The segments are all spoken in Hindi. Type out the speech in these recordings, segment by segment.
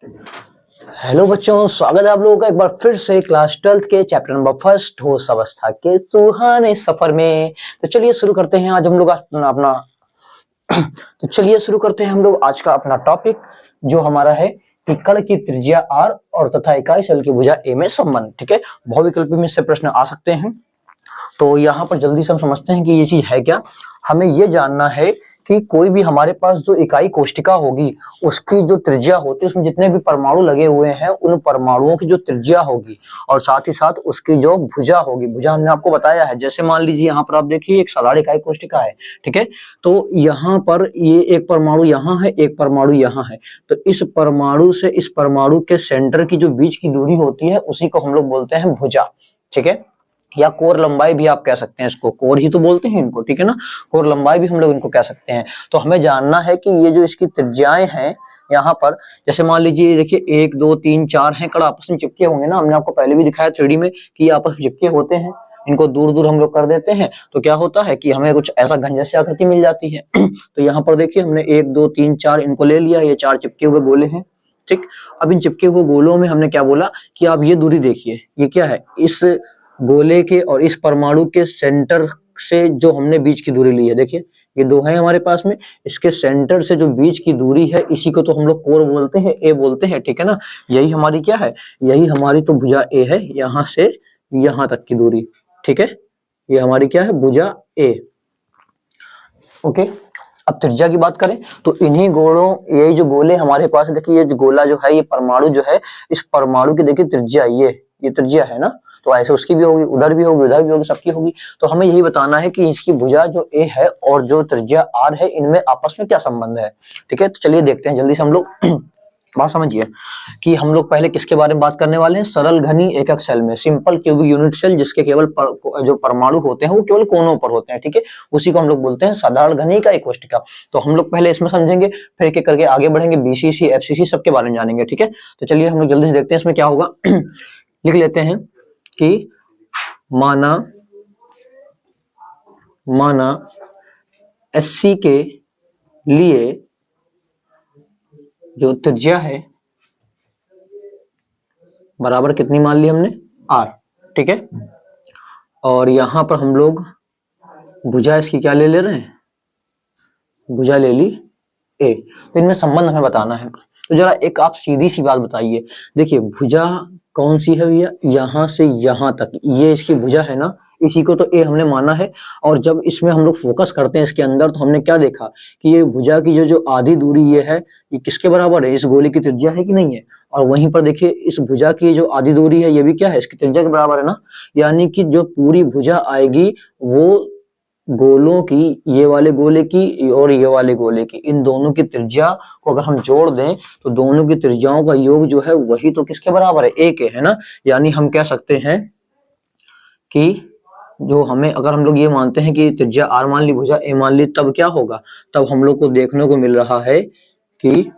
हेलो बच्चों, स्वागत है आप लोगों का एक बार फिर से क्लास 12th के चैप्टर नंबर फर्स्ट होश अवस्था के सुहाने सफर में। तो चलिए शुरू करते हैं आज हम लोग अपना तो चलिए शुरू करते हैं हम लोग आज का अपना टॉपिक, जो हमारा है कि कण की त्रिज्या r और तथा इकाई शल की भुजा a में संबंध। ठीक है, बहुविकल्पी में इससे प्रश्न आ सकते हैं। तो यहाँ पर जल्दी से हम समझते हैं कि ये चीज है क्या। हमें ये जानना है कि कोई भी हमारे पास जो इकाई कोष्टिका होगी उसकी जो त्रिज्या होती है, उसमें जितने भी परमाणु लगे हुए हैं उन परमाणुओं की जो त्रिज्या होगी और साथ ही साथ उसकी जो भुजा होगी। भुजा हमने आपको बताया है, जैसे मान लीजिए यहाँ पर आप देखिए एक साधारण इकाई कोष्टिका है। ठीक है, तो यहाँ पर ये एक परमाणु यहाँ है, एक परमाणु यहाँ है। तो इस परमाणु से इस परमाणु के सेंटर की जो बीच की दूरी होती है उसी को हम लोग बोलते हैं भुजा। ठीक है, या कोर लंबाई भी आप कह सकते हैं, इसको कोर ही तो बोलते हैं इनको। ठीक है ना, कोर लंबाई भी हम लोग इनको कह सकते हैं। तो हमें जानना है कि ये जो इसकी त्रिज्याएं हैं यहाँ पर, जैसे मान लीजिए देखिए 1 2 3 4 हैं, कण आपस में चिपके होंगे ना। हमने आपको पहले भी दिखाया 3D में कि ये आपस में चिपके होते हैं। इनको दूर दूर हम लोग कर देते हैं तो क्या होता है कि हमें कुछ ऐसा घन जैसी आकृति मिल जाती है। तो यहाँ पर देखिए हमने 1 2 3 4 इनको ले लिया, ये 4 चिपके हुए गोले हैं। ठीक, अब इन चिपके हुए गोलों में हमने क्या बोला कि आप ये दूरी देखिए, ये क्या है, इस गोले के और इस परमाणु के सेंटर से जो हमने बीच की दूरी ली है। देखिए ये दो है हमारे पास में, इसके सेंटर से जो बीच की दूरी है इसी को तो हम लोग कोर बोलते हैं, ए बोलते हैं। ठीक है ना, यही हमारी क्या है, यही हमारी तो भुजा ए है, यहां से यहां तक की दूरी। ठीक है, ये हमारी क्या है, भुजा ए। ओके, अब त्रिज्या की बात करें तो इन्हीं गोलों, यही जो गोले हमारे पास है, देखिए ये जो गोला जो है, ये परमाणु जो है, इस परमाणु की देखिए त्रिज्या, ये त्रिज्या है ना। तो ऐसे उसकी भी होगी, उधर भी होगी, उधर भी होगी, सबकी होगी। तो हमें यही बताना है कि इसकी भुजा जो ए है और जो त्रिज्या आर है, इनमें आपस में क्या संबंध है। ठीक है, तो चलिए देखते हैं जल्दी से हम लोग। बात समझिए कि हम लोग पहले किसके बारे में बात करने वाले हैं, सरल घनी एकक सेल में, सिंपल क्यूबिक यूनिट सेल, जिसके केवल जो परमाणु होते हैं वो केवल कोनों पर होते हैं। ठीक है, उसी को हम लोग बोलते हैं साधारण घनी इकाई कोष्टिका। तो हम लोग पहले इसमें समझेंगे, फिर एक एक करके आगे बढ़ेंगे, बीसीसी एफसीसी सबके बारे में जानेंगे। ठीक है, तो चलिए हम लोग जल्दी से देखते हैं इसमें क्या होगा। लिख लेते हैं कि माना एससी के लिए जो त्रिज्या है बराबर कितनी मान ली हमने, आर। ठीक है, और यहां पर हम लोग भुजा इसकी क्या ले रहे हैं, भुजा ले ली ए। तो इनमें संबंध हमें बताना है। तो जरा एक आप सीधी सी बात बताइए, देखिए भुजा कौन सी है भैया, यहां से यहां तक ये इसकी भुजा है ना, इसी को तो ए हमने माना है। और जब इसमें हम लोग फोकस करते हैं इसके अंदर, तो हमने क्या देखा कि ये भुजा की जो आधी दूरी ये है, ये किसके बराबर है, इस गोले की त्रिज्या है कि नहीं है। और वहीं पर देखिए इस भुजा की जो आधी दूरी है ये भी क्या है, इसकी त्रिज्या के बराबर है ना। यानी कि जो पूरी भुजा आएगी वो गोलों की, ये वाले गोले की और ये वाले गोले की, इन दोनों की त्रिज्या को अगर हम जोड़ दें तो दोनों की त्रिज्याओं का योग जो है वही तो किसके बराबर है, ए के, है ना। यानी हम कह सकते हैं कि जो हमें, अगर हम लोग ये मानते हैं कि त्रिज्या आर मान ली, भुजा ए मान ली, तब क्या होगा, तब हम लोग को देखने को मिल रहा है कि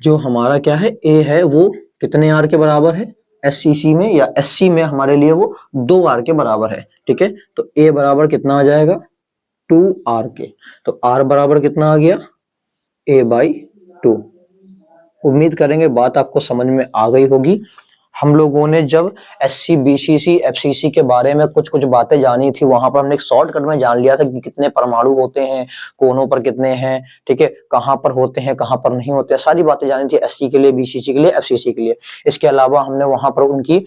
जो हमारा क्या है ए है वो कितने आर के बराबर है, एससीसी में या एससी में हमारे लिए वो 2 आर के बराबर है। ठीक है, तो ए बराबर कितना आ जाएगा, 2 आर के। तो आर बराबर कितना आ गया, a/2। उम्मीद करेंगे बात आपको समझ में आ गई होगी। हम लोगों ने जब एससी बीसीसी एफसीसी के बारे में कुछ कुछ बातें जानी थी, वहां पर हमने एक शॉर्टकट में जान लिया था कि कितने परमाणु होते हैं, कोनों पर कितने हैं, ठीक है, कहां पर होते हैं, कहां पर नहीं होते, सारी बातें जानी थी एससी के लिए, बीसीसी के लिए, एफसीसी के लिए। इसके अलावा हमने वहां पर उनकी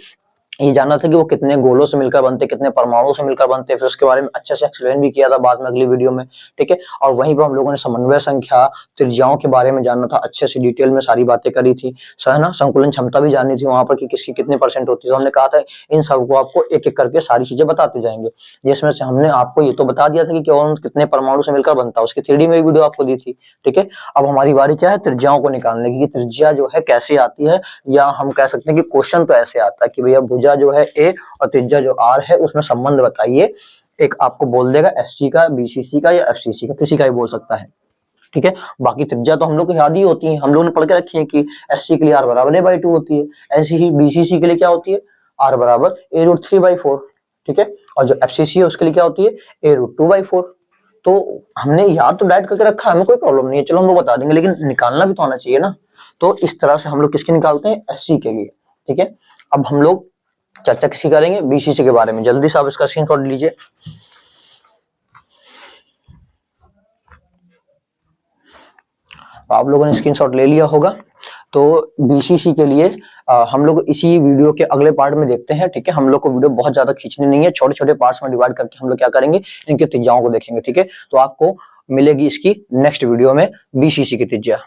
ये जानना था कि वो कितने गोलों से मिलकर बनते, कितने परमाणुओं से मिलकर बनते, फिर उसके बारे में अच्छे से एक्सप्लेन भी किया था बाद में अगली वीडियो में। ठीक है, और वहीं पर हम लोगों ने समन्वय संख्या, त्रिज्याओं के बारे में जानना था, अच्छे से डिटेल में सारी बातें करी थी, है ना। संकुलन क्षमता भी जाननी थी वहां पर कि किसकी कितने परसेंट होती है। तो हमने कहा था इन सबको आपको एक एक करके सारी चीजें बताते जाएंगे, जिसमें से हमने आपको ये तो बता दिया था कि कौन कितने परमाणु से मिलकर बनता है, उसकी 3D में भी वीडियो आपको दी थी। ठीक है, अब हमारी बारी क्या है, त्रिज्याओं को निकालने की। त्रिज्या जो है कैसे आती है, या हम कह सकते हैं कि क्वेश्चन तो ऐसे आता है कि भैया भुजा जो है ए और त्रिज्या जो आर है उसमें संबंध बताइए। एक आपको बोल देगा एससी का, बीसीसी का या एफसीसी का, किसी का भी बोल सकता है। ठीक है, बाकी त्रिज्या तो हम लोग को याद ही होती है, हम लोगों ने पढ़ के रखी है कि एससी के लिए आर बराबर a/2 होती है, ऐसी ही बीसीसी के लिए क्या होती है, आर बराबर a√3/4। ठीक है, और जो एफसीसी है उसके लिए क्या होती है, a√2/4। तो हमने याद तो डायरेक्ट करके रखा है, हमें कोई प्रॉब्लम नहीं है, चलो हम लोग बता देंगे, लेकिन निकालना भी तो आना चाहिए ना। तो इस तरह से हम लोग किसके निकालते हैं, एससी के लिए। ठीक है, अब हम लोग चर्चा किसी करेंगे, बीसीसी के बारे में। जल्दी से आप इसका स्क्रीनशॉट लीजिए। आप लोगों ने स्क्रीनशॉट ले लिया होगा। तो बीसीसी के लिए हम लोग इसी वीडियो के अगले पार्ट में देखते हैं। ठीक है, हम लोग को वीडियो बहुत ज्यादा खींचनी नहीं है, छोटे छोटे पार्ट्स में डिवाइड करके हम लोग क्या करेंगे, इनकी त्रिज्याओं को देखेंगे। ठीक है, तो आपको मिलेगी इसकी नेक्स्ट वीडियो में बीसीसी की त्रिज्या।